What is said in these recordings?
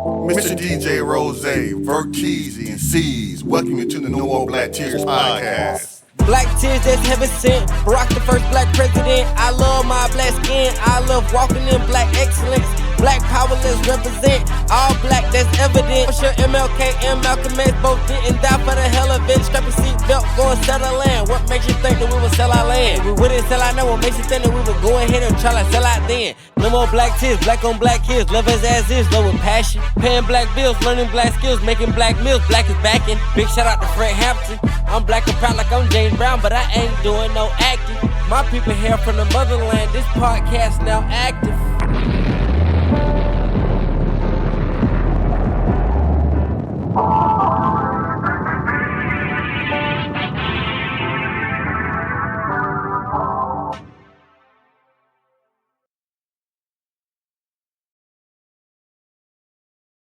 Mr. DJ Rose, Verteezy, and C's, welcome you to the No More Black Tears podcast. Black tears that's heaven sent. Barack the first black president. I love my black skin. I love walking in black excellence. Black power, let's represent. All black, that's evident. I'm sure MLK and Malcolm X both didn't die for the hell of it. Strap your seatbelt, go and settle land. What makes you think that we would sell our land? We wouldn't sell our land. What makes you think that we would go ahead and try to sell out then? No more black tears, black on black kids. Love us as is, love with passion. Paying black bills, learning black skills, making black meals. Black is backing. Big shout out to Fred Hampton. I'm black and proud like I'm James Brown, but I ain't doing no acting. My people here from the motherland. This podcast now active.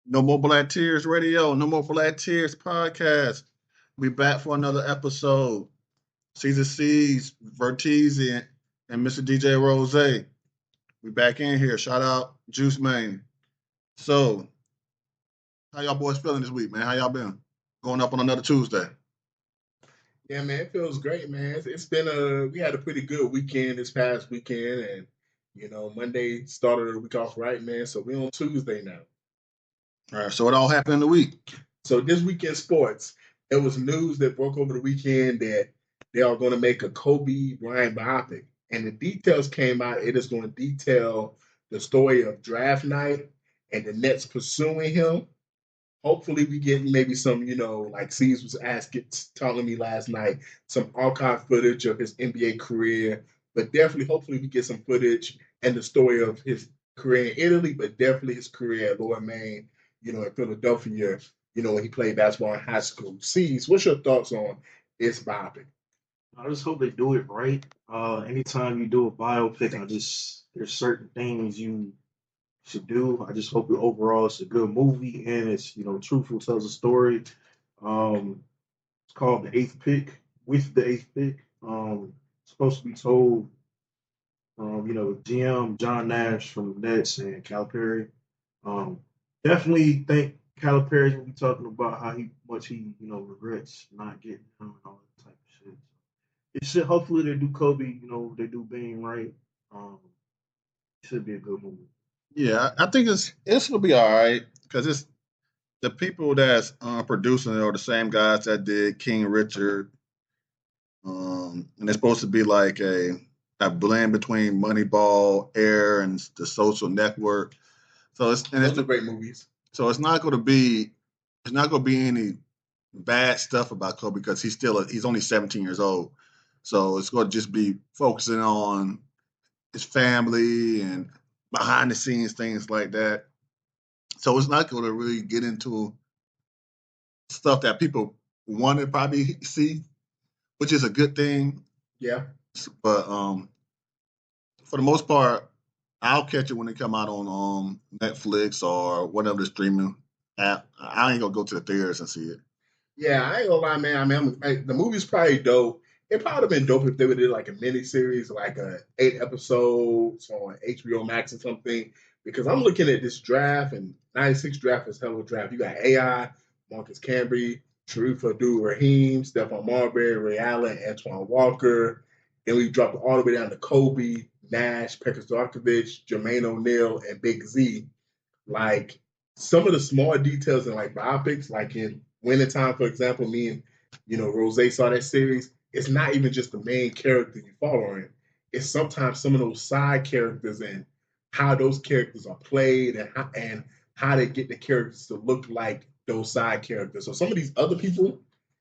No More Black Tears Radio, No More Black Tears podcast. We back for another episode. Caesar C's, Verteezy, and Mr. DJ Rose. We back in here. Shout out Juice Man. So, how y'all boys feeling this week, man? How y'all been? Going up on another Tuesday. Yeah, man, it feels great, man. It's been we had a pretty good weekend this past weekend, and Monday started the week off right, man. So we're on Tuesday now. All right, so it all happened in the week. So this weekend sports, it was news that broke over the weekend that they are going to make a Kobe Bryant biopic, and the details came out. It is going to detail the story of draft night and the Nets pursuing him. Hopefully we get maybe some, like C's was telling me last night, some archive footage of his NBA career, but definitely, hopefully we get some footage and the story of his career in Italy, but definitely his career at Lower Main, in Philadelphia, when he played basketball in high school. C's, what's your thoughts on this biopic? I just hope they do it right. Anytime you do a biopic, there's certain things you should do. I just hope it overall it's a good movie and it's truthful, tells a story. It's called The Eighth Pick. With the Eighth Pick, it's supposed to be told. GM John Nash from the Nets and Calipari. Definitely think Calipari's gonna be talking about how much he regrets not getting him and all that type of shit. It should hopefully they do Kobe. They do Bean right. It should be a good movie. Yeah, I think it's gonna be all right because it's the people that's producing it are the same guys that did King Richard, and it's supposed to be like a blend between Moneyball, Air, and The Social Network. So it's great movies. So it's not going to be any bad stuff about Kobe because he's only 17 years old. So it's going to just be focusing on his family and behind the scenes things like that. So it's not going to really get into stuff that people want to probably see, which is a good thing. Yeah. But for the most part, I'll catch it when it come out on Netflix or whatever the streaming app. I ain't gonna go to the theaters and see it. Yeah, I ain't gonna lie, man. I mean, the movie's probably dope. It probably would have been dope if they would did like a miniseries, like 8 episodes on HBO Max or something. Because I'm looking at this draft, and 96 draft is hell of a draft. You got AI, Marcus Camby, Sharif Abdul-Rahim, Stephon Marbury, Ray Allen, Antoine Walker. Then we dropped all the way down to Kobe, Nash, Pekka Stojakovic, Jermaine O'Neal, and Big Z. Like, some of the small details in, like, biopics, like in Winning Time, for example, me and, Rose saw that series. It's not even just the main character you follow in. It's sometimes some of those side characters and how those characters are played and how they get the characters to look like those side characters. So some of these other people,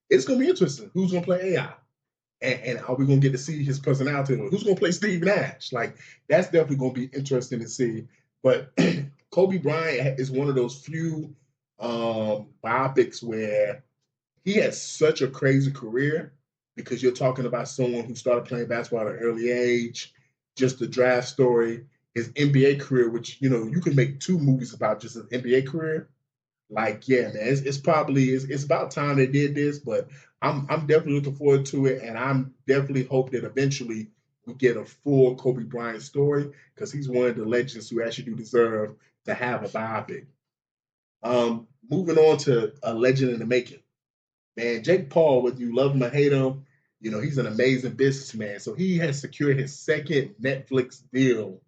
it's going to be interesting. Who's going to play AI? And are we going to get to see his personality? Who's going to play Steve Nash? Like, that's definitely going to be interesting to see. But Kobe Bryant is one of those few biopics where he had such a crazy career because you're talking about someone who started playing basketball at an early age, just the draft story, his NBA career, which, you can make 2 movies about just his NBA career. Like, yeah, man, it's about time they did this, but I'm definitely looking forward to it, and I'm definitely hope that eventually we get a full Kobe Bryant story because he's one of the legends who actually do deserve to have a biopic. Moving on to a legend in the making. Man, Jake Paul, whether you love him or hate him, he's an amazing businessman. So he has secured his second Netflix deal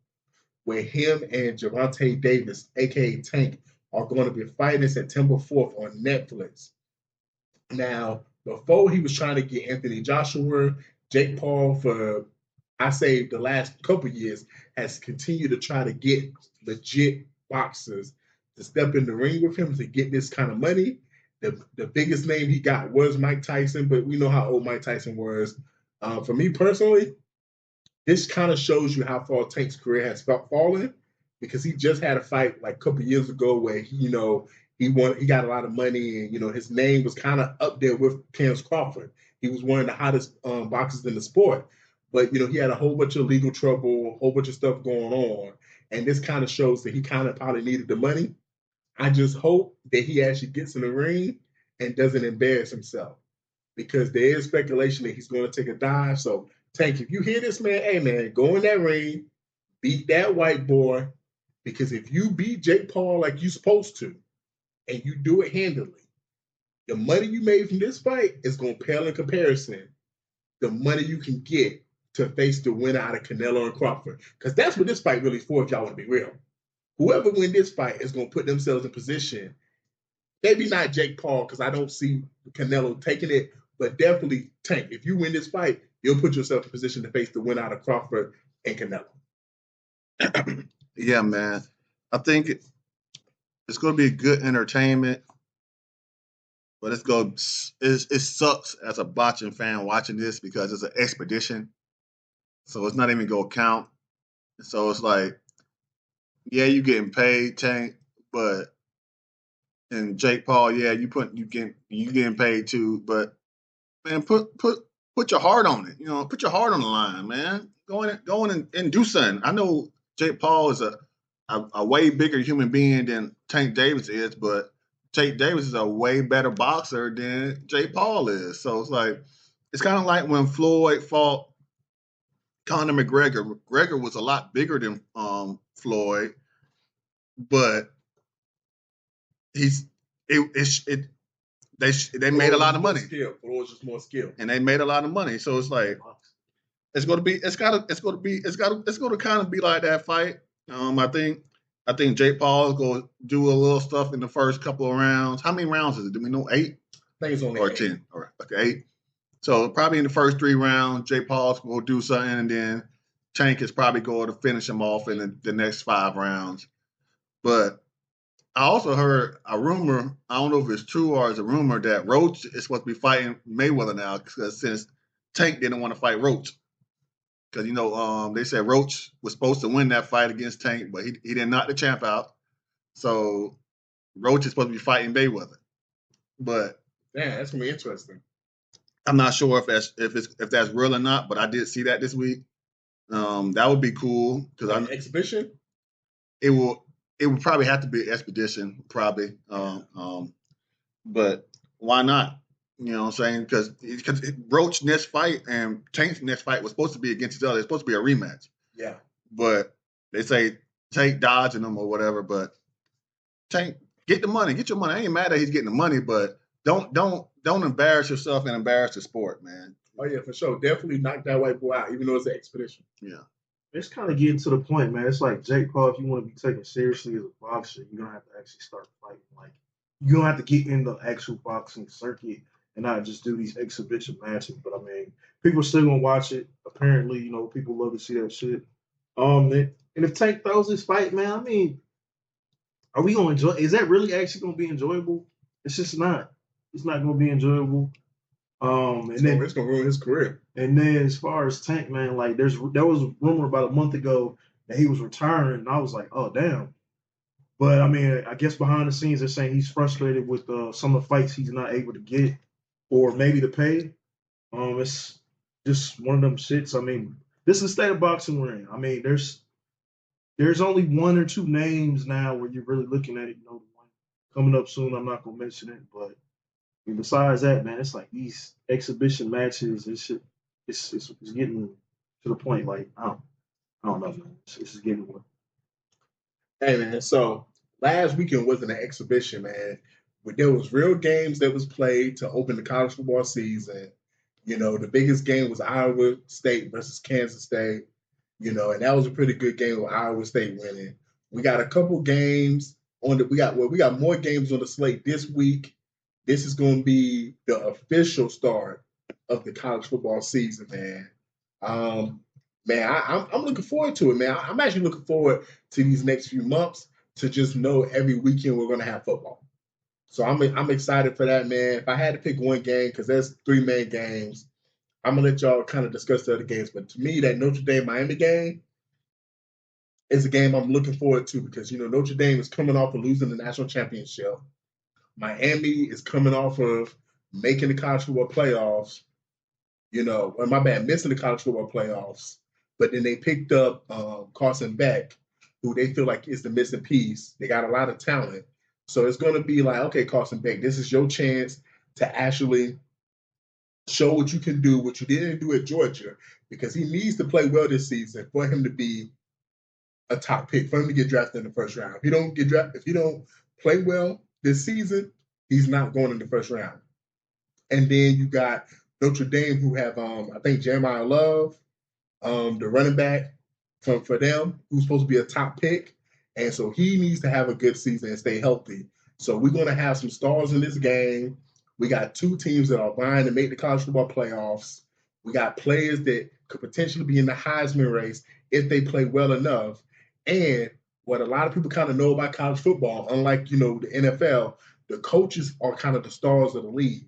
where him and Gervonta Davis, aka Tank, are going to be fighting September 4th on Netflix. Now, before he was trying to get Anthony Joshua, Jake Paul, for I say the last couple years, has continued to try to get legit boxers to step in the ring with him to get this kind of money. The biggest name he got was Mike Tyson, but we know how old Mike Tyson was. For me personally, this kind of shows you how far Tank's career has fallen, because he just had a fight like a couple years ago where he got a lot of money, and his name was kind of up there with Terence Crawford. He was one of the hottest boxers in the sport, but he had a whole bunch of legal trouble, a whole bunch of stuff going on, and this kind of shows that he kind of probably needed the money. I just hope that he actually gets in the ring and doesn't embarrass himself, because there is speculation that he's going to take a dive. So, Tank, if you hear this, man, hey, man, go in that ring, beat that white boy, because if you beat Jake Paul like you're supposed to, and you do it handily, the money you made from this fight is going to pale in comparison the money you can get to face the winner out of Canelo and Crawford. Because that's what this fight really is for, if y'all want to be real. Whoever wins this fight is going to put themselves in position. Maybe not Jake Paul, because I don't see Canelo taking it, but definitely Tank. If you win this fight, you'll put yourself in position to face the winner out of Crawford and Canelo. Yeah, man. I think it's going to be good entertainment, but it sucks as a boxing fan watching this because it's an expedition, so it's not even going to count. So it's like, yeah, you getting paid, Tank, but and Jake Paul, yeah, you getting paid too, but man, put your heart on it. Put your heart on the line, man. Go in and do something. I know Jake Paul is a way bigger human being than Tank Davis is, but Tank Davis is a way better boxer than Jake Paul is. So it's kind of like when Floyd fought Conor McGregor. McGregor was a lot bigger than Floyd, but they made a lot of money. Floyd was just more skill, and they made a lot of money. So it's like it's going to kind of be like that fight. I think Jake Paul is going to do a little stuff in the first couple of rounds. How many rounds is it? Do we know 8? I think it's only or 8. 10. All right, okay, 8. So probably in the first 3 rounds, Jake Paul's going to do something, and then Tank is probably going to finish him off in the next 5 rounds. But I also heard a rumor, I don't know if it's true or it's a rumor, that Roach is supposed to be fighting Mayweather now, because since Tank didn't want to fight Roach. Because, they said Roach was supposed to win that fight against Tank, but he didn't knock the champ out. So Roach is supposed to be fighting Mayweather. But yeah, that's gonna be interesting. I'm not sure if that's real or not, but I did see that this week. That would be cool, because exhibition. It would probably have to be an expedition, probably. But why not? You know what I'm saying? Because Roach's next fight and Tank's next fight was supposed to be against each other. It's supposed to be a rematch. Yeah. But they say Tank dodging them or whatever. But Tank, get the money. Get your money. I ain't mad that he's getting the money, but don't embarrass yourself and embarrass the sport, man. Oh yeah, for sure. Definitely knock that white boy out, even though it's an expedition. Yeah. It's kind of getting to the point, man. It's like Jake Paul, if you want to be taken seriously as a boxer, you're going to have to actually start fighting. Like, you're going to have to get in the actual boxing circuit and not just do these exhibition matches. But, I mean, people are still going to watch it. Apparently, people love to see that shit. And if Tank throws this fight, man, I mean, are we going to enjoy? Is that really actually going to be enjoyable? It's just not. It's not going to be enjoyable. And then it's gonna ruin his career. And then as far as Tank, man, like there was a rumor about a month ago that he was retiring, and I was like, oh damn. But I mean, I guess behind the scenes they're saying he's frustrated with some of the fights he's not able to get, or maybe to pay. It's just one of them shits. I mean, this is the state of boxing we're in. I mean, there's only 1 or 2 names now where you're really looking at it. The one coming up soon, I'm not gonna mention it, but. And besides that, man, it's like these exhibition matches. It's getting to the point. Like I don't know, man. It's getting. Hey, man. So last weekend wasn't an exhibition, man. There was real games that was played to open the college football season. The biggest game was Iowa State versus Kansas State. And that was a pretty good game with Iowa State winning. We got a couple games we got more games on the slate this week. This is going to be the official start of the college football season, man. Man, I'm looking forward to it, man. I'm actually looking forward to these next few months to just know every weekend we're going to have football. So I'm excited for that, man. If I had to pick one game, because there's 3 main games, I'm going to let y'all kind of discuss the other games. But to me, that Notre Dame-Miami game is a game I'm looking forward to because, Notre Dame is coming off of losing the national championship. Miami is coming off of making the college football playoffs, missing the college football playoffs. But then they picked up Carson Beck, who they feel like is the missing piece. They got a lot of talent. So it's going to be like, okay, Carson Beck, this is your chance to actually show what you can do, what you didn't do at Georgia, because he needs to play well this season for him to be a top pick, for him to get drafted in the first round. If he don't play well this season, he's not going in the first round. And then you got Notre Dame, who have I think Jeremiah Love, the running back for them, who's supposed to be a top pick. And so he needs to have a good season and stay healthy. So we're going to have some stars in this game. We got 2 teams that are vying to make the college football playoffs. We got players that could potentially be in the Heisman race if they play well enough. And what a lot of people kind of know about college football, unlike, the NFL, the coaches are kind of the stars of the league.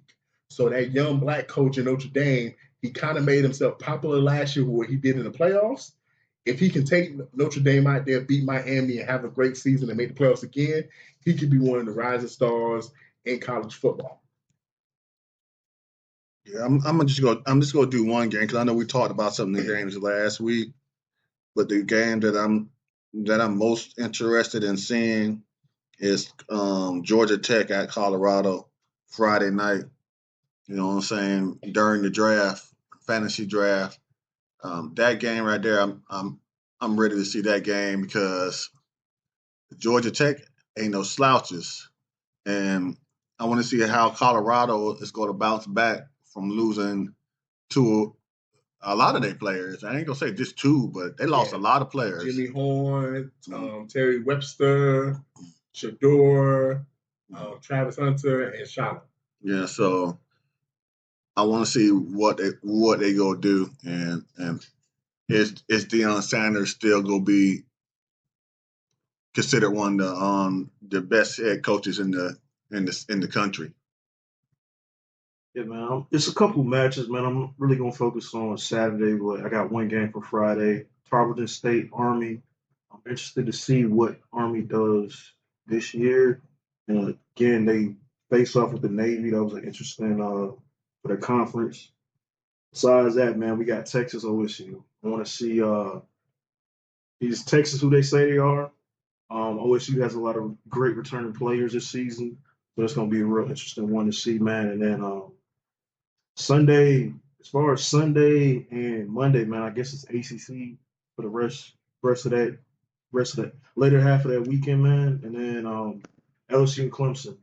So that young black coach in Notre Dame, he kind of made himself popular last year with what he did in the playoffs. If he can take Notre Dame out there, beat Miami, and have a great season and make the playoffs again, he could be one of the rising stars in college football. Yeah, I'm just gonna do one game because I know we talked about some of the games last week, but the game that I'm most interested in seeing is Georgia Tech at Colorado Friday night. You know what I'm saying? During the draft, fantasy draft, that game right there, I'm ready to see that game because Georgia Tech ain't no slouches, and I want to see how Colorado is going to bounce back from losing to a lot of their players. I ain't gonna say just 2, but they lost a lot of players. Jimmy Horn, Terry Webster, Shador, Travis Hunter, and Shala. Yeah, so I want to see what they gonna do, and is Deion Sanders still gonna be considered one of the best head coaches in the country? Yeah, man. It's a couple matches, man. I'm really gonna focus on Saturday, but I got one game for Friday. Providence State Army. I'm interested to see what Army does this year. And again, they face off with the Navy. That was an interesting for the conference. Besides that, man, we got Texas OSU. I want to see is Texas who they say they are. OSU has a lot of great returning players this season, so it's gonna be a real interesting one to see, man. And then Sunday, as far as Sunday and Monday, man, I guess it's ACC for the rest of that later half of that weekend, man. And then LSU and Clemson.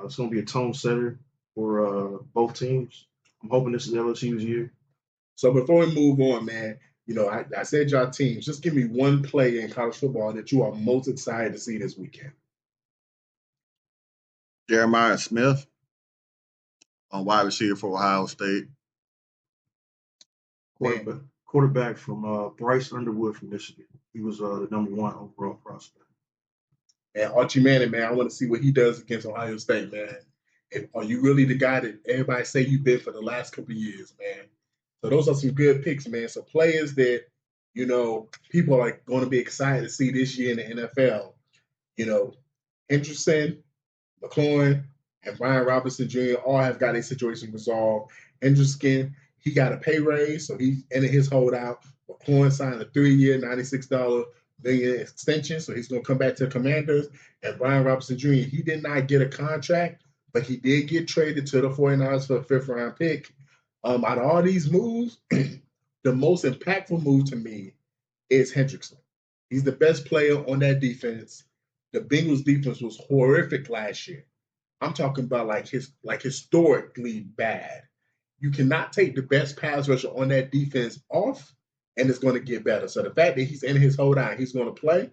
It's gonna be a tone setter for both teams. I'm hoping this is LSU's year. So before we move on, man, I said y'all teams. Just give me one play in college football that you are most excited to see this weekend. Jeremiah Smith, on wide receiver for Ohio State. Quarterback from Bryce Underwood from Michigan. He was the number 1 overall prospect. And Archie Manning, man, I want to see what he does against Ohio State, man. Are you really the guy that everybody say you've been for the last couple of years, man? So those are some good picks, man. So players that, people are going to be excited to see this year in the NFL. Henderson, McLaurin, and Brian Robinson Jr. all have got a situation resolved. Henderson, he got a pay raise, so he ended his holdout. McLaurin signed a 3-year, $96 million extension, so he's going to come back to the Commanders. And Brian Robinson Jr., he did not get a contract, but he did get traded to the 49ers for a 5th-round pick. Out of all these moves, the most impactful move to me is Hendrickson. He's the best player on that defense. the Bengals defense was horrific last year. I'm talking about like historically bad. You cannot take the best pass rusher on that defense off, and it's going to get better. So the fact that he's in his holdout, he's going to play.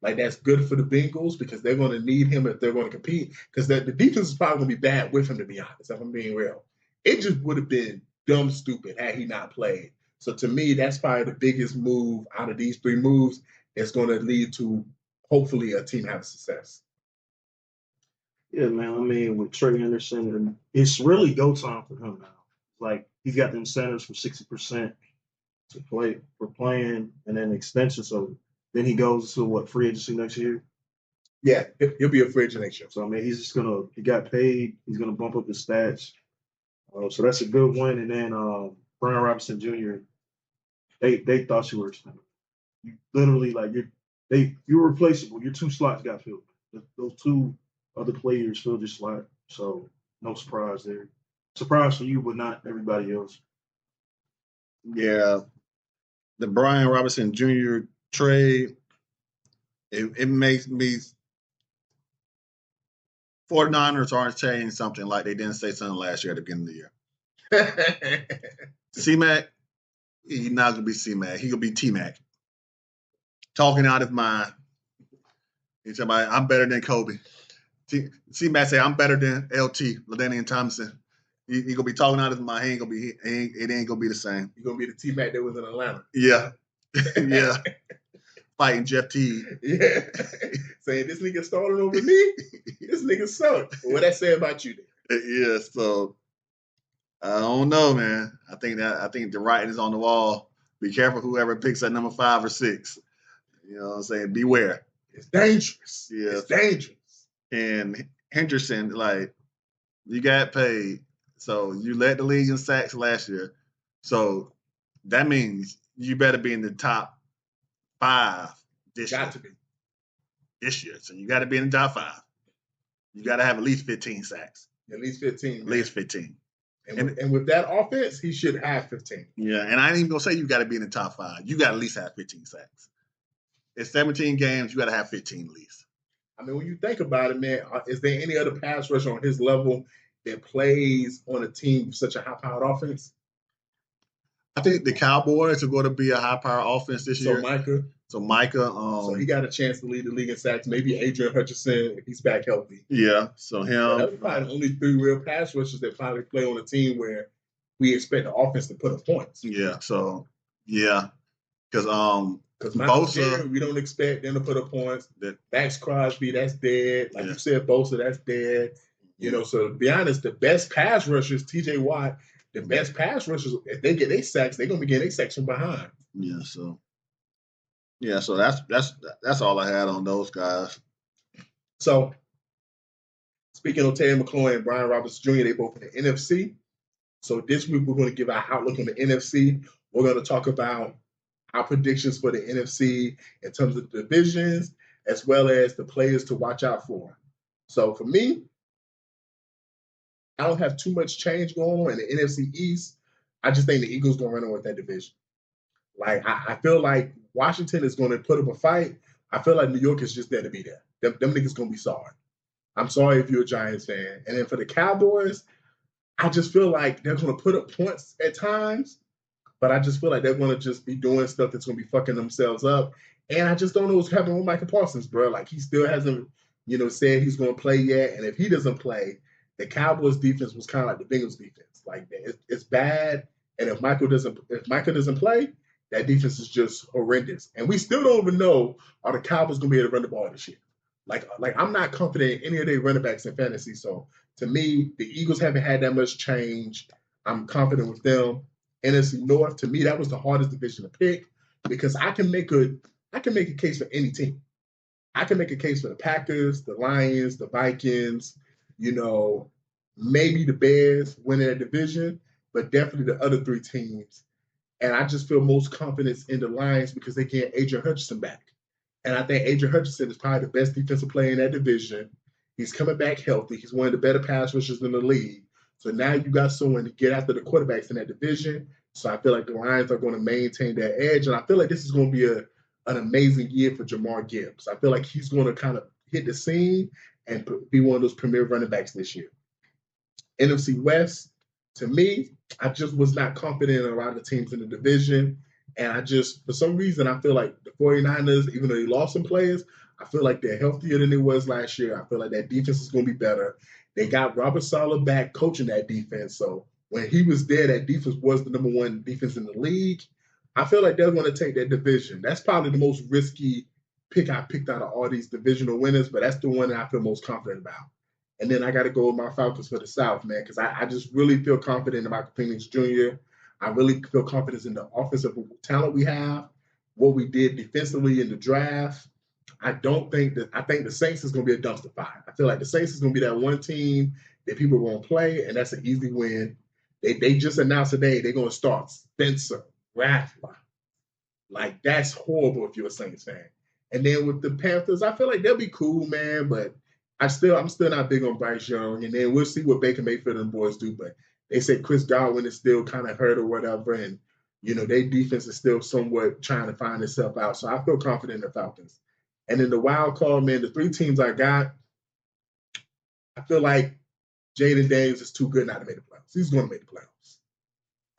Like, that's good for the Bengals because they're going to need him if they're going to compete. Because the defense is probably going to be bad with him, to be honest, if I'm being real. It just would have been dumb stupid had he not played. So to me, that's probably the biggest move out of these 3 moves that's going to lead to hopefully a team having success. Yeah, man. I mean, with Trey Anderson, it's really go time for him now. Like, he's got the incentives for 60% to play for playing and then extension. So then he goes to what, free agency next year? Yeah, he'll be a free agent next year. So I mean, he got paid. He's gonna bump up his stats. So that's a good one. And then Brian Robinson Jr. They thought you were extended. You literally you're replaceable. Your 2 slots got filled. Those 2 other players filled your slot. So no surprise there. Surprise for you, but not everybody else. Yeah, the Brian Robinson Jr. trade, it makes me 49ers aren't saying something like they didn't say something last year at the beginning of the year. C-Mac, he's not going to be C-Mac. He's going to be T-Mac. Talking out of mind. He's talking about, I'm better than Kobe. C-Mac say, I'm better than LT, LaDainian Thompson. He going to be talking out of his mind. It ain't going to be the same. He's going to be the T-Mac that was in Atlanta. Yeah. Yeah. Fighting Jeff Teague. Yeah. Saying, this nigga started over me? This nigga sucked. What that say about you then? Yeah, so I don't know, man. I think the writing is on the wall. Be careful whoever picks at number 5 or 6. You know what I'm saying? Beware. It's dangerous. Yeah. It's dangerous. And Henderson, like, you got paid. So you led the league in sacks last year. So that means you better be in the top 5 this year. Got to be. This year. So you got to be in the top 5. You got to have at least 15 sacks. At least 15. Man. At least 15. And with that offense, he should have 15. Yeah, and I ain't even going to say you got to be in the top 5. You got to at least have 15 sacks. It's 17 games. You got to have 15 at least. I mean, when you think about it, man, is there any other pass rusher on his level that plays on a team with such a high-powered offense? I think the Cowboys are going to be a high-powered offense this year. So Micah. So he got a chance to lead the league in sacks. Maybe Adrian Hutchinson, if he's back healthy. Yeah, so him. That's probably the only 3 real pass rushers that probably play on a team where we expect the offense to put up points. Yeah, so, yeah. Because Bosa, we don't expect them to put up points. Max Crosby, that's dead. Like you said, Bosa, that's dead. You know, so to be honest, the best pass rushers, TJ Watt, the best pass rushers, if they get their sacks, they're gonna be getting their sacks from behind. Yeah, so that's all I had on those guys. So speaking of Terry McLaurin and Brian Robinson Jr., they both in the NFC. So this week we're going to give our outlook on the NFC. We're going to talk about our predictions for the NFC in terms of the divisions, as well as the players to watch out for. So for me, I don't have too much change going on in the NFC East. I just think the Eagles going to run on with that division. Like, I feel like Washington is going to put up a fight. I feel like New York is just there to be there. Them niggas going to be sorry. I'm sorry if you're a Giants fan. And then for the Cowboys, I just feel like they're going to put up points at times, but I just feel like they're going to just be doing stuff that's going to be fucking themselves up. And I just don't know what's happening with Michael Parsons, bro. Like, he still hasn't, said he's going to play yet. And if he doesn't play, the Cowboys defense was kind of like the Bengals defense. Like, it's bad. And if Michael doesn't play, that defense is just horrendous. And we still don't even know, are the Cowboys going to be able to run the ball this year? Like I'm not confident in any of their running backs in fantasy. So to me, the Eagles haven't had that much change. I'm confident with them. NFC North, to me, that was the hardest division to pick because I can make a case for any team. I can make a case for the Packers, the Lions, the Vikings, maybe the Bears winning that division, but definitely the other 3 teams. And I just feel most confidence in the Lions because they get Adrian Hutchinson back. And I think Adrian Hutchinson is probably the best defensive player in that division. He's coming back healthy. He's one of the better pass rushers in the league. So now you got someone to get after the quarterbacks in that division. So I feel like the Lions are going to maintain their edge. And I feel like this is going to be an amazing year for Jamar Gibbs. I feel like he's going to kind of hit the scene and be one of those premier running backs this year. NFC West, to me, I just was not confident in a lot of the teams in the division. And I just, for some reason, I feel like the 49ers, even though they lost some players, I feel like they're healthier than it was last year. I feel like that defense is going to be better. They got Robert Saleh back coaching that defense. So when he was there, that defense was the number one defense in the league. I feel like they're going to take that division. That's probably the most risky pick I picked out of all these divisional winners, but that's the one that I feel most confident about. And then I got to go with my Falcons for the South, man, because I just really feel confident about Phoenix Jr. I really feel confidence in the offensive talent we have, what we did defensively in the draft. I think the Saints is going to be a dumpster fire. I feel like the Saints is going to be that one team that people won't play, and that's an easy win. They just announced today they're going to start Spencer Rattler. Like, that's horrible if you're a Saints fan. And then with the Panthers, I feel like they'll be cool, man, but I'm still not big on Bryce Young. And then we'll see what Baker Mayfield and boys do. But they say Chris Godwin is still kind of hurt or whatever, and their defense is still somewhat trying to find itself out. So I feel confident in the Falcons. And then the wild card, man, the three teams I got, I feel like Jaden Daniels is too good not to make the playoffs. He's going to make the playoffs.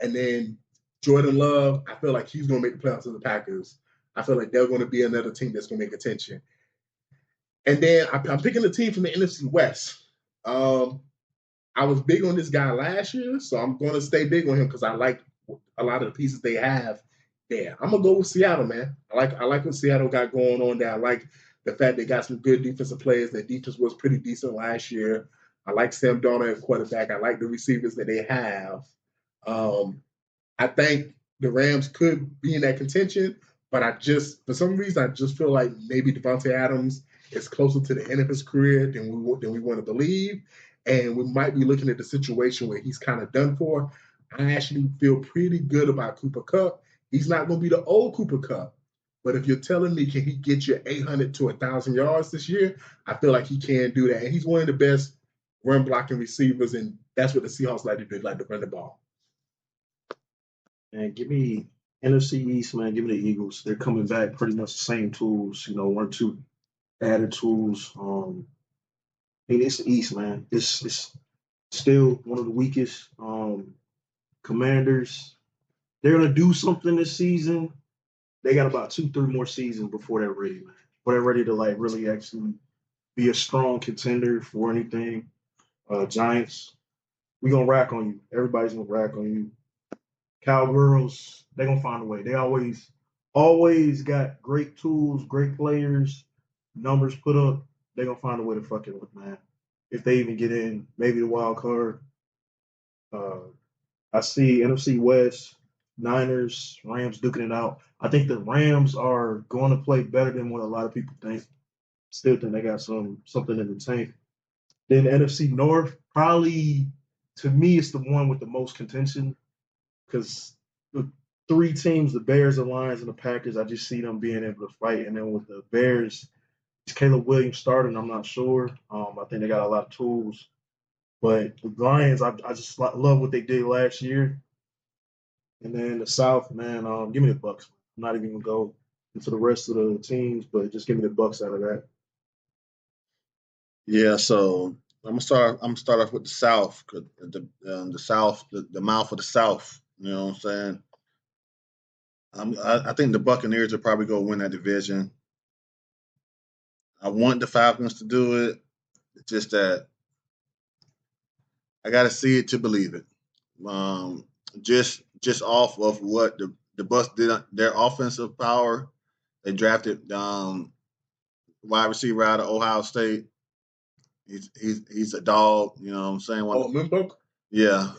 And then Jordan Love, I feel like he's going to make the playoffs with the Packers. I feel like they're going to be another team that's going to make attention. And then I'm picking a team from the NFC West. I was big on this guy last year, so I'm going to stay big on him because I like a lot of the pieces they have there. I'm going to go with Seattle, man. I like what Seattle got going on there. I like the fact they got some good defensive players. Their defense was pretty decent last year. I like Sam Darnold at quarterback. I like the receivers that they have. I think the Rams could be in that contention, but for some reason, I just feel like maybe Devontae Adams is closer to the end of his career than we want to believe. And we might be looking at the situation where he's kind of done for. I actually feel pretty good about Cooper Kupp. He's not going to be the old Cooper Kupp. But if you're telling me, can he get you 800 to 1,000 yards this year? I feel like he can do that. And he's one of the best run blocking receivers, and that's what the Seahawks like to do, like to run the ball. And give me NFC East, man. Give me the Eagles. They're coming back pretty much the same tools, one or two added tools. It's the East, man. It's still one of the weakest. Commanders, they're going to do something this season. They got about 2-3 more seasons before they're ready, man. Before they're ready to, really actually be a strong contender for anything. Giants, we're going to rack on you. Everybody's going to rack on you. Cowgirls, they're going to find a way. They always got great tools, great players, numbers put up. They're going to find a way to fucking look, man. If they even get in, maybe the wild card. I see NFC West, Niners, Rams duking it out. I think the Rams are going to play better than what a lot of people think. Still think they got something in the tank. Then NFC North, probably, to me, it's the one with the most contention because the three teams, the Bears, the Lions, and the Packers, I just see them being able to fight. And then with the Bears, is Caleb Williams starting? I'm not sure. I think they got a lot of tools. But the Lions, I just love what they did last year. And then the South, man, give me the Bucks. I'm not even going to go into the rest of the teams, but just give me the Bucks out of that. Yeah, so I'm gonna start off with the South. The South, the mouth of the South. You know what I'm saying? I think the Buccaneers will probably go win that division. I want the Falcons to do it. It's just that I got to see it to believe it. Just off of what the Bucs did, their offensive power. They drafted wide receiver out of Ohio State. He's a dog. You know what I'm saying? Limbo? Yeah.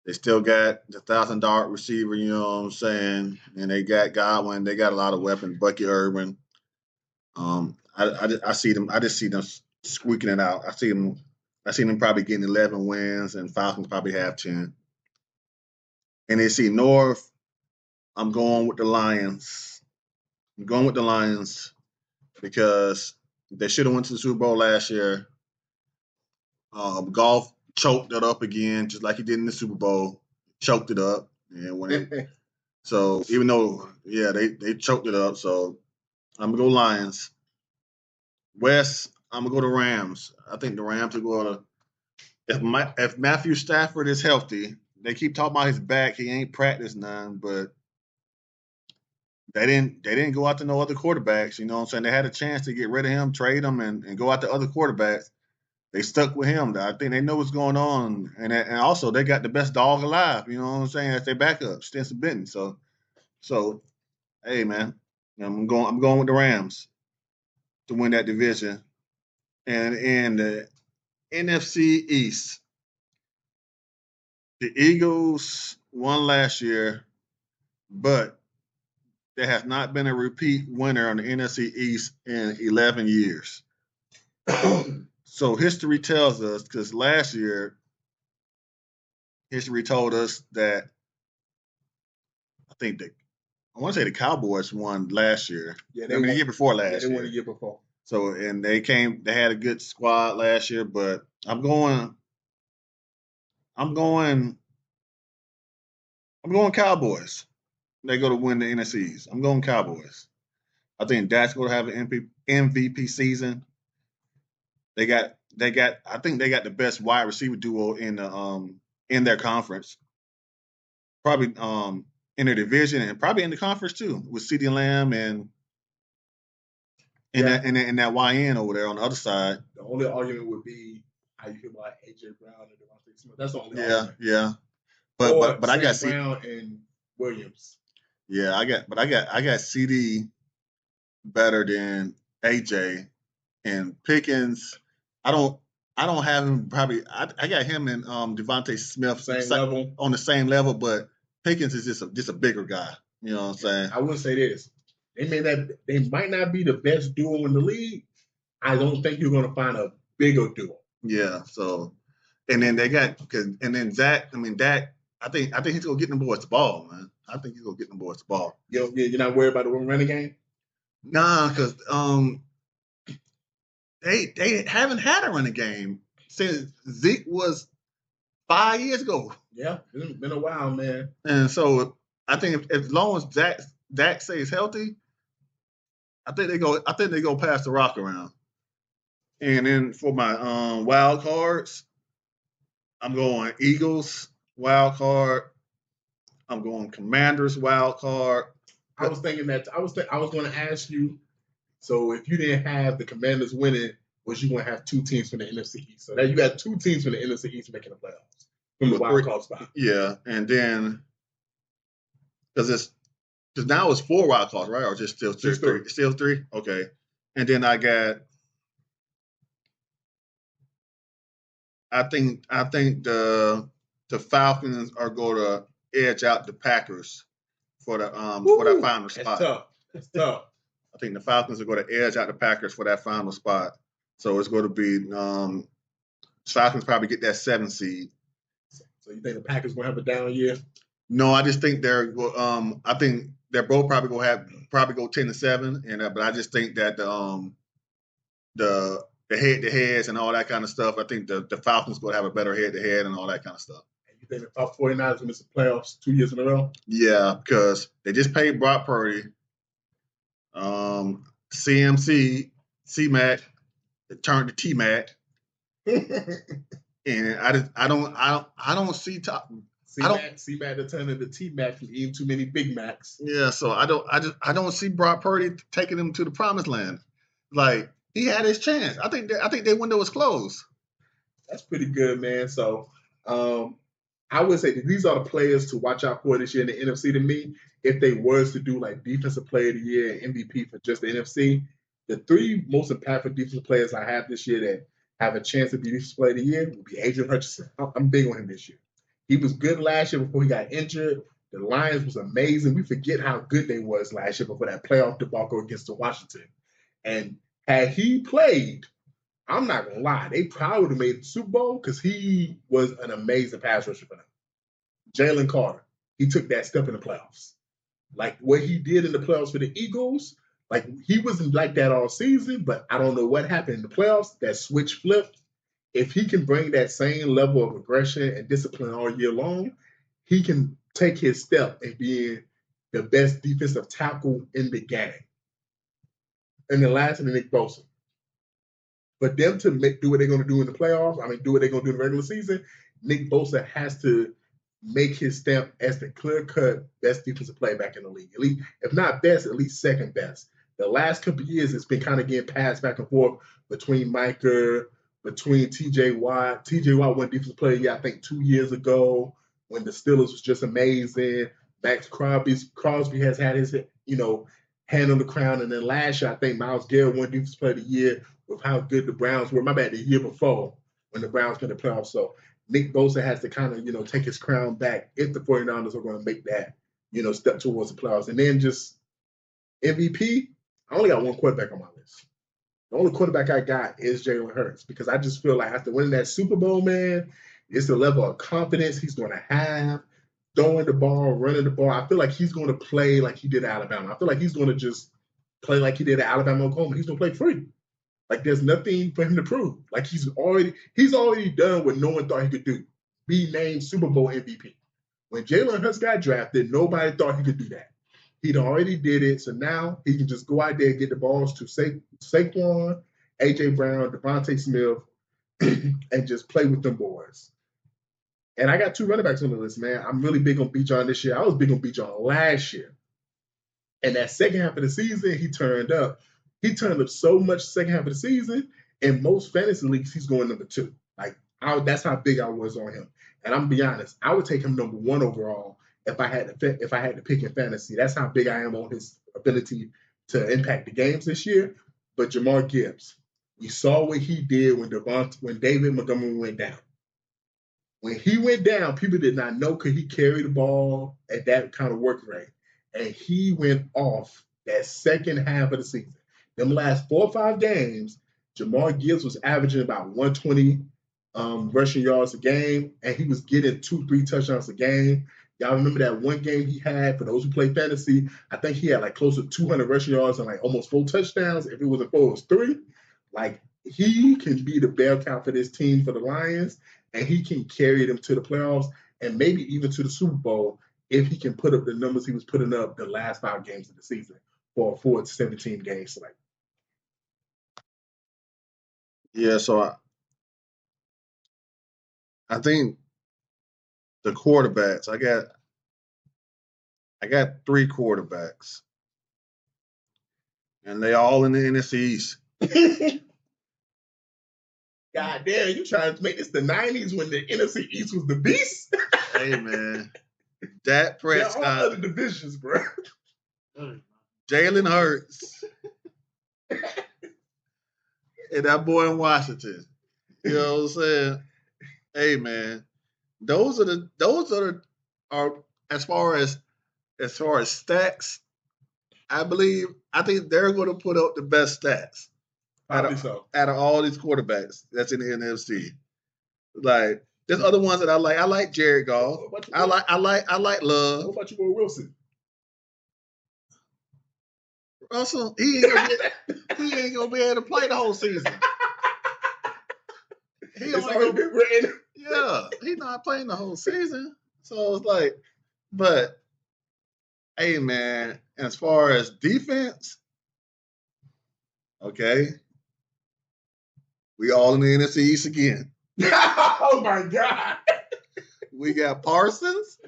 They still got the $1,000 receiver. You know what I'm saying? And they got Godwin. They got a lot of weapons. Bucky Irvin. I see them. I just see them squeaking it out. I see them probably getting 11 wins, and Falcons probably have 10. And they see North. I'm going with the Lions. Because they should have went to the Super Bowl last year. Golf choked it up again, just like he did in the Super Bowl. Choked it up, and so even though they choked it up, so I'm gonna go Lions. West, I'm gonna go to Rams. I think the Rams are going to. If Matthew Stafford is healthy, they keep talking about his back. He ain't practiced none, but they didn't go out to no other quarterbacks. You know what I'm saying? They had a chance to get rid of him, trade him, and go out to other quarterbacks. They stuck with him. I think they know what's going on, and also they got the best dog alive. You know what I'm saying? As their backup, Stinson Benton. So hey man, I'm going with the Rams to win that division. And in the NFC East, the Eagles won last year, but there has not been a repeat winner on the NFC East in 11 years. So history tells us, because last year, history told us that I want to say the Cowboys won last year. Yeah, the year before last year. They won the year before. So, and they had a good squad last year, but I'm going Cowboys. They go to win the NFCs. I'm going Cowboys. I think Dak's going to have an MVP season. I think they got the best wide receiver duo in their conference. Probably in their division and probably in the conference too, with CeeDee Lamb and that YN over there on the other side. The only argument would be how you feel about AJ Brown and Devontae Smith. That's the only argument. Yeah. But I got Brown and Williams. Yeah, I got CD better than AJ and Pickens. I don't have him probably. I got him and Devontae Smith level, on the same level, but Pickens is just a bigger guy. You know what I'm saying? I would say this: they might not be the best duo in the league. I don't think you're going to find a bigger duo. Yeah. So, and then Dak. I think he's gonna get them boys the ball, man. I think he's gonna get them boys the ball. You're not worried about the running game? Nah, because they haven't had a running game since Zeke was 5 years ago. Yeah, it's been a while, man. And so I think as long as Dak stays healthy, I think they go pass the rock around. And then for my wild cards, I'm going Eagles wild card. I'm going Commanders wild card. I was thinking that I was going to ask you. So if you didn't have the Commanders winning, was you going to have two teams from the NFC East? So that you got two teams from the NFC East making the playoffs from the wild card spot. Yeah, and then because now it's 4 wild cards, right? Or just still three? Still 3. Okay, and then I think the Falcons are going to edge out the Packers for that final spot. That's tough. I think the Falcons are going to edge out the Packers for that final spot. So it's going to be Falcons probably get that 7 seed. So you think the Packers going to have a down year? No, I just think I think they're both probably going to go 10-7, but I just think that the head-to-heads and all that kind of stuff, I think the Falcons going to have a better head-to-head and all that kind of stuff. And you think the 49ers will miss the playoffs 2 years in a row? Yeah, because they just paid Brock Purdy, CMC, C-Mac, it turned to T-Mac, and I don't see top. C-Mac to turn into T-Mac from eating too many Big Macs. Yeah, so I don't see Brock Purdy taking him to the promised land. Like, he had his chance. I think their window was closed. That's pretty good, man. So I would say that these are the players to watch out for this year in the NFC to me. If they was to do like Defensive Player of the Year and MVP for just the NFC, the 3 most impactful defensive players I have this year that have a chance to be Defensive Player of the Year would be Adrian Hutchinson. I'm big on him this year. He was good last year before he got injured. The Lions was amazing. We forget how good they was last year before that playoff debacle against the Washington. And had he played, I'm not going to lie, they probably would have made the Super Bowl because he was an amazing pass rusher for them. Jalen Carter, he took that step in the playoffs. Like what he did in the playoffs for the Eagles, like he wasn't like that all season, but I don't know what happened in the playoffs. That switch flipped. If he can bring that same level of aggression and discipline all year long, he can take his step in being the best defensive tackle in the game. And the last thing, Nick Bosa. for them to do what they're going to do in the playoffs, do what they're going to do in the regular season, Nick Bosa has to make his stamp as the clear-cut best defensive player back in the league. At least, if not best, at least second best. The last couple of years, it's been kind of getting passed back and forth between Micah, between T.J. Watt. T.J. Watt won defensive player of the year, I think, 2 years ago when the Steelers was just amazing. Max Crosby has had his, hand on the crown. And then last year, I think Myles Garrett won defensive player of the year with how good the Browns were. The year before when the Browns made the playoffs. So Nick Bosa has to kind of, take his crown back if the 49ers are going to make that, step towards the playoffs. And then just MVP, I only got one quarterback on my list. The only quarterback I got is Jalen Hurts because I just feel like after winning that Super Bowl, man, it's the level of confidence he's going to have, throwing the ball, running the ball. I feel like he's going to play like he did at Alabama. I feel like he's going to just play like he did at Alabama, Oklahoma. He's going to play free. Like there's nothing for him to prove. Like he's already done what no one thought he could do. Be named Super Bowl MVP. When Jalen Hurts got drafted, nobody thought he could do that. He'd already did it, so now he can just go out there and get the balls to Saquon, A.J. Brown, Devontae Smith, and just play with them boys. And I got 2 running backs on the list, man. I'm really big on Bijan this year. I was big on Bijan last year. And that second half of the season, he turned up. He turned up so much second half of the season, in most fantasy leagues, he's going number 2. That's how big I was on him. And I'm going to be honest, I would take him number 1 overall if I had to pick in fantasy. That's how big I am on his ability to impact the games this year. But Jamar Gibbs, we saw what he did when David Montgomery went down. When he went down, people did not know could he carry the ball at that kind of work rate. And he went off that second half of the season. Them last 4 or 5 games, Jamar Gibbs was averaging about 120 rushing yards a game, and he was getting 2-3 touchdowns a game. Y'all remember that one game he had, for those who play fantasy, I think he had close to 200 rushing yards and almost 4 touchdowns. If it wasn't 4, it was 3. He can be the bell cow for this team, for the Lions, and he can carry them to the playoffs and maybe even to the Super Bowl if he can put up the numbers he was putting up the last 5 games of the season for a 4-17 game slate. Yeah, so I think the quarterbacks, I got 3 quarterbacks, and they all in the NFC East. God damn, you trying to make this the 90s when the NFC East was the beast? Hey, man. Dak Prescott. They're all other divisions, bro. Jalen Hurts. And that boy in Washington. You know what I'm saying? Hey, man. Those are as far as stats, I think they're going to put up the best stats out of all these quarterbacks that's in the NFC. There's other ones that I like. I like Jared Goff. I like Love. What about you, Will Wilson? Russell, he ain't gonna be able to play the whole season. He's not playing the whole season. So it's but hey, man, as far as defense, okay, we all in the NFC East again. Oh my God. We got Parsons.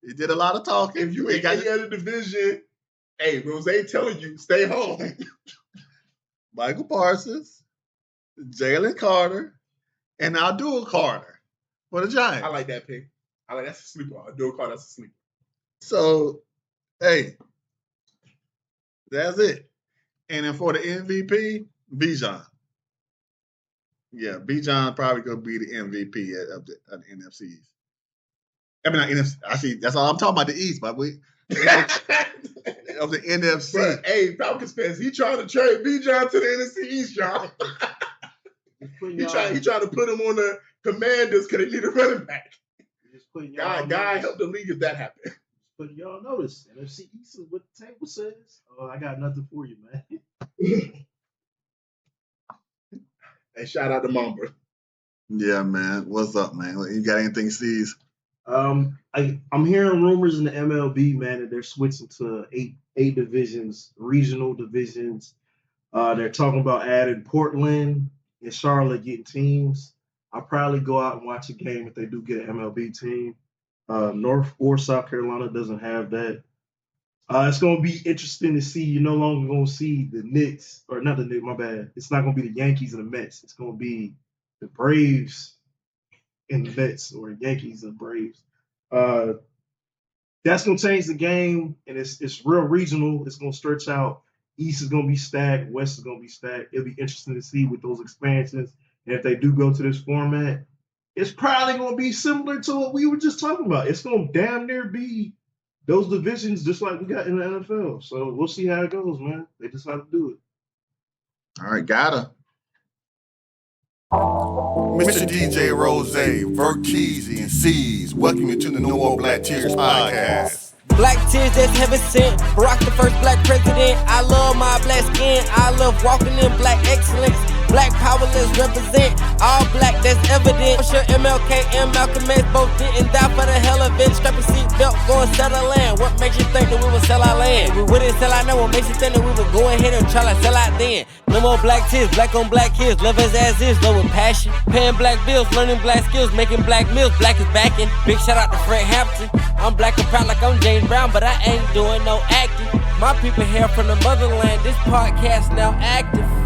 He did a lot of talking. If you ain't got any other division, hey, Rose telling you, stay home. Michael Parsons, Jalen Carter, and Abdul Carter for the Giants. I like that pick. That's a sleeper. Abdul Carter, that's a sleeper. So, hey, that's it. And then for the MVP, Bijan. Yeah, Bijan probably going to be the MVP of the NFC East. Not NFC. I see. That's all I'm talking about. The East, but of the NFC. But, hey, Falcons fans, he trying to trade Bijan to the NFC East, y'all. he trying to put him on the Commanders because they need a running back. God help the league if that happens. Just putting y'all notice. NFC East is what the table says. Oh, I got nothing for you, man. Hey, shout out to Mamba. Yeah, man. What's up, man? You got anything, Steve? I'm hearing rumors in the MLB, man, that they're switching to eight divisions, regional divisions. They're talking about adding Portland in Charlotte getting teams. I'll probably go out and watch a game if they do get an MLB team. North or South Carolina doesn't have that. It's going to be interesting to see. You're no longer going to see the Knicks, or not the Knicks, my bad. It's not going to be the Yankees and the Mets. It's going to be the Braves and the Mets, or the Yankees and the Braves. That's going to change the game, and it's real regional. It's going to stretch out. East is going to be stacked. West is going to be stacked. It'll be interesting to see with those expansions. And if they do go to this format, it's probably going to be similar to what we were just talking about. It's going to damn near be those divisions just like we got in the NFL. So we'll see how it goes, man. They decided to do it. All right, gotta. Mr. DJ Rose, Verkeezy, and C's, welcome you to the No More Black Tears podcast. Black tears that's heaven sent. Barack the first black president. I love my black skin. I love walking in black excellence. Black power, let's represent. All black, that's evident. I'm sure MLK and Malcolm X both didn't die for the hell of it. Strap a seatbelt, go and settle land. What makes you think that we would sell our land? We wouldn't sell out now. What makes you think that we would go ahead and try to sell out then? No more black tears, black on black kids. Love us as is, love with passion. Paying black bills, learning black skills, making black meals. Black is backing. Big shout out to Fred Hampton. I'm black and proud like I'm James Brown, but I ain't doing no acting. My people here from the motherland. This podcast now active.